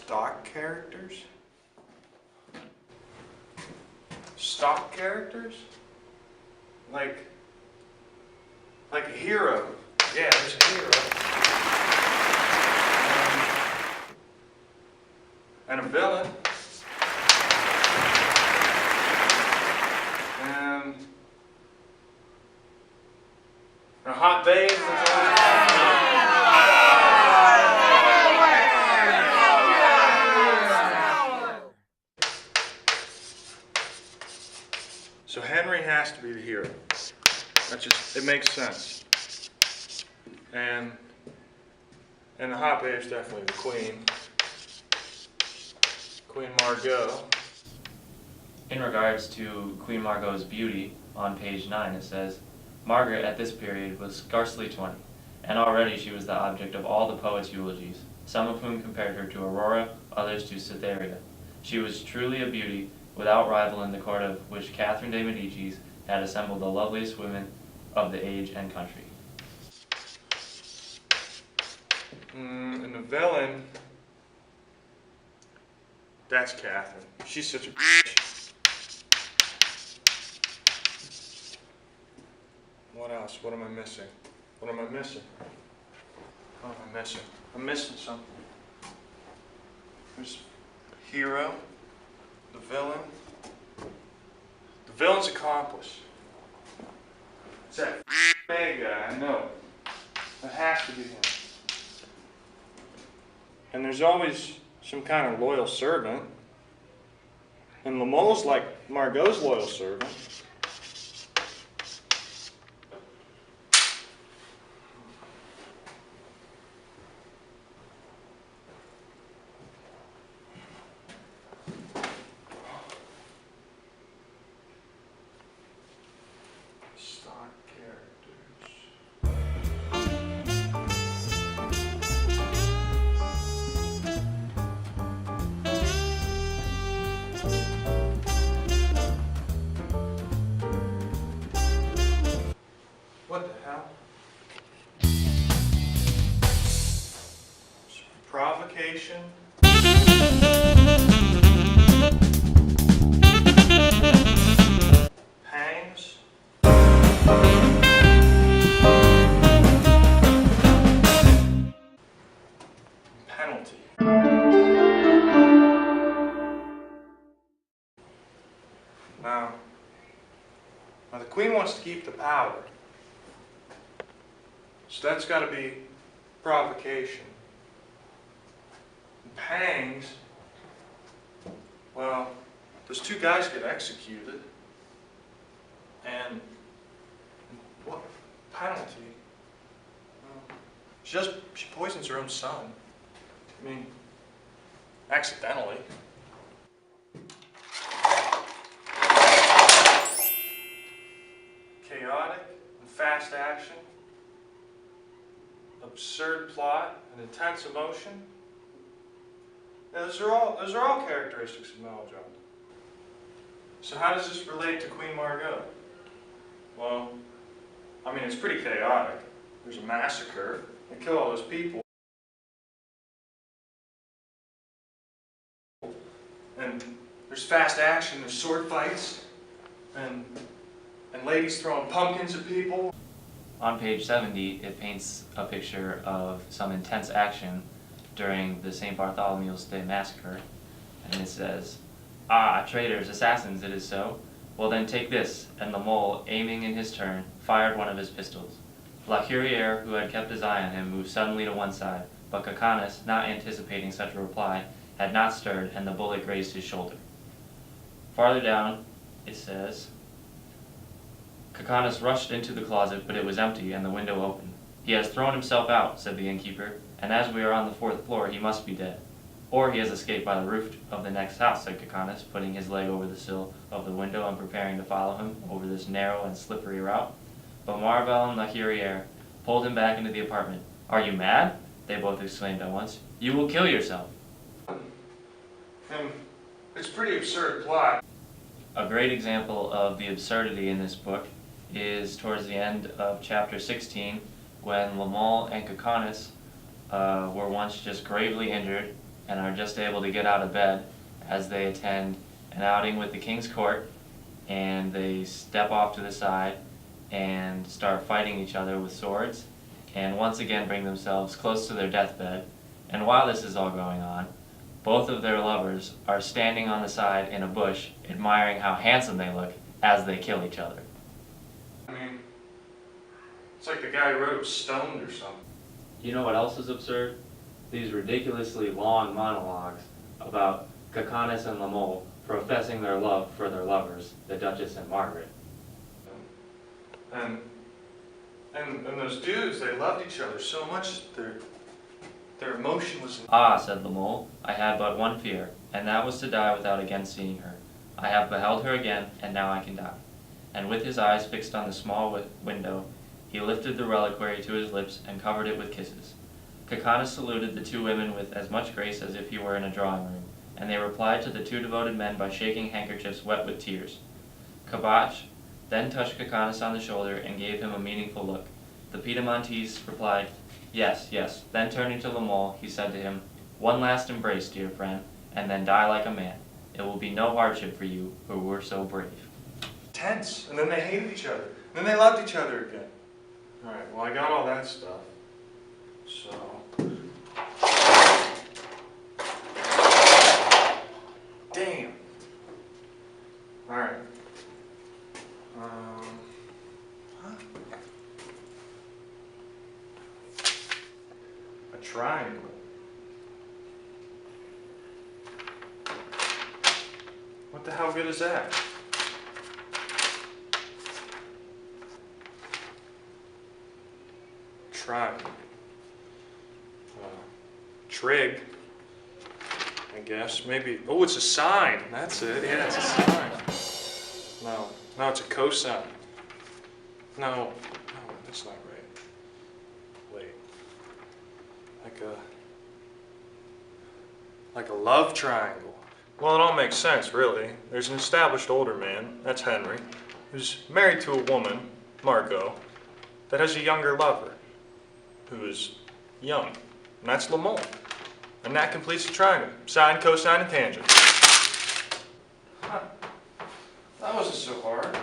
Stock characters? Stock characters? Like a hero. Yeah, there's a hero. And a villain. And a hot babe. That's all. So Henry has to be the hero. It makes sense. And the hot babe's definitely the queen. Queen Margot. In regards to Queen Margot's beauty, on page 9 it says, Margaret at this period was scarcely 20, and already she was the object of all the poets' eulogies, some of whom compared her to Aurora, others to Cytherea. She was truly a beauty, without rival in the court of which Catherine de Medicis had assembled the loveliest women of the age and country. And the villain, that's Catherine. She's such a bitch. What else? What am I missing? What am I missing? What am I missing? I'm missing something. There's the hero, the villain, the villain's accomplice. It's that bad guy, I know. That has to be him. And there's always some kind of loyal servant. And La Mole's like Margot's loyal servant. Stock characters. What the hell? Provocation. Pangs. Penalty. Now the queen wants to keep the power. So that's got to be provocation. And pangs, well, those two guys get executed. And what penalty? Well, she poisons her own son. I mean, accidentally. Chaotic and fast action. Absurd plot and intense emotion. Those are all characteristics of melodrama. So how does this relate to Queen Margot? Well, I mean, it's pretty chaotic. There's a massacre. They kill all those people. And there's fast action, there's sword fights, and ladies throwing pumpkins at people. On page 70, it paints a picture of some intense action during the St. Bartholomew's Day massacre, and it says, "Ah, traitors, assassins, it is so. Well then take this," and La Mole, aiming in his turn, fired one of his pistols. La Hurière, who had kept his eye on him, moved suddenly to one side, but Cacanus, not anticipating such a reply, had not stirred, and the bullet grazed his shoulder. Farther down, it says, Cacanus rushed into the closet, but it was empty, and the window open. "He has thrown himself out," said the innkeeper, "and as we are on the 4th floor, he must be dead. Or he has escaped by the roof of the next house," said Cacanus, putting his leg over the sill of the window and preparing to follow him over this narrow and slippery route. But Marvel and La Hurière pulled him back into the apartment. "Are you mad?" they both exclaimed at once. "You will kill yourself." And it's a pretty absurd plot. A great example of the absurdity in this book is towards the end of chapter 16, when La Mole and Cacanus were once just gravely injured, and are just able to get out of bed as they attend an outing with the King's Court, and they step off to the side and start fighting each other with swords, and once again bring themselves close to their deathbed. And while this is all going on, both of their lovers are standing on the side in a bush, admiring how handsome they look as they kill each other. I mean, it's like the guy who wrote it was stoned or something. You know what else is absurd? These ridiculously long monologues about Cacanus and La Mole professing their love for their lovers, the Duchess and Margaret. And those dudes, they loved each other so much, their emotion was... Ah, said La Mole, I had but one fear, and that was to die without again seeing her. I have beheld her again, and now I can die. And with his eyes fixed on the small window, he lifted the reliquary to his lips and covered it with kisses. Cacanus saluted the two women with as much grace as if he were in a drawing room, and they replied to the two devoted men by shaking handkerchiefs wet with tears. Caboche then touched Cacanus on the shoulder and gave him a meaningful look. The Piedmontese replied, yes, yes. Then turning to La Mole, he said to him, one last embrace, dear friend, and then die like a man. It will be no hardship for you who were so brave. Tense, and then they hated each other, and then they loved each other again. Alright, well I got all that stuff, so... Damn! Alright. A triangle. What the hell good is that? Triangle. Trig, I guess. Maybe. Oh, it's a sine. That's it. Yeah, it's a sine. No, it's a cosine. No, that's not right. Wait. Like a love triangle. Well, it all makes sense, really. There's an established older man, that's Henry, who's married to a woman, Margot, that has a younger lover, who is young, and that's La Mole. And that completes the triangle. Sine, cosine, and tangent. Huh. That wasn't so hard.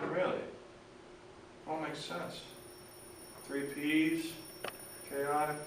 Really. All makes sense. 3 P's, chaotic.